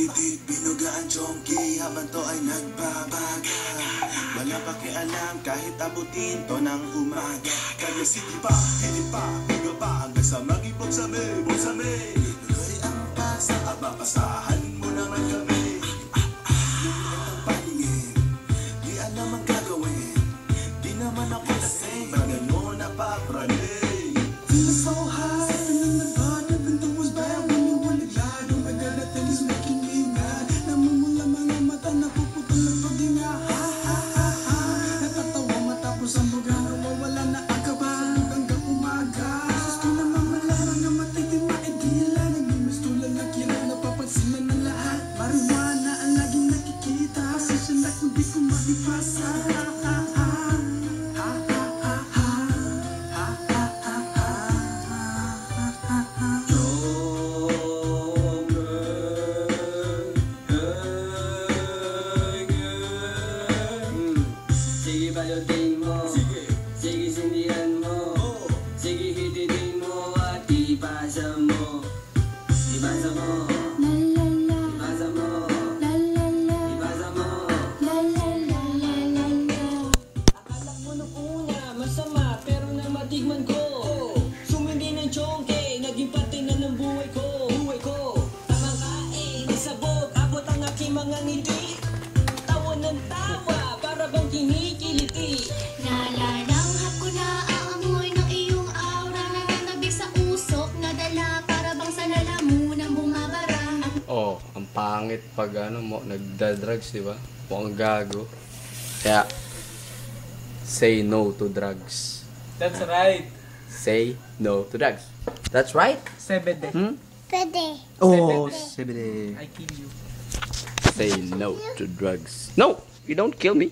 Itik, binugaan chonky habang to ay nagbabaga. Wala pakialam kahit abutin to ng umaga. Kaya sige pa, hindi pa, higa pa hanggang sa mag-ibog sa may, tuloy ang pasa at mapasahan mo naman kami. Lumiit ang paningin, di alam ang gagawin. Di naman ako lasing, pag gano'n napapraning. Feel so high, feeling the body. Sige balutin mo, sige sindihan mo, sige hititin mo at ipasa mo. Ipasa mo, ipasa mo, ipasa mo. Akala mo nung una masama pero nang matigman ko, sumindi ng chongke, naging parte na ng buhay ko. Tamang kain, sabog, abot ang aking mga ngiti. Tawa ng tawa, para bang kinikiliti. Nalalanghap ko na ang amoy ng iyong aura, nananabig sa usok na dala, para bang sa lalamunan bumabara. Oh, ang pangit pag nagda-drugs, di ba? Mukhang gago. Kaya, say no to drugs. That's right. Say no to drugs. That's right? Sebede. Pwede. Oh, sebede. I kill you. Say no to drugs. No, you don't kill me.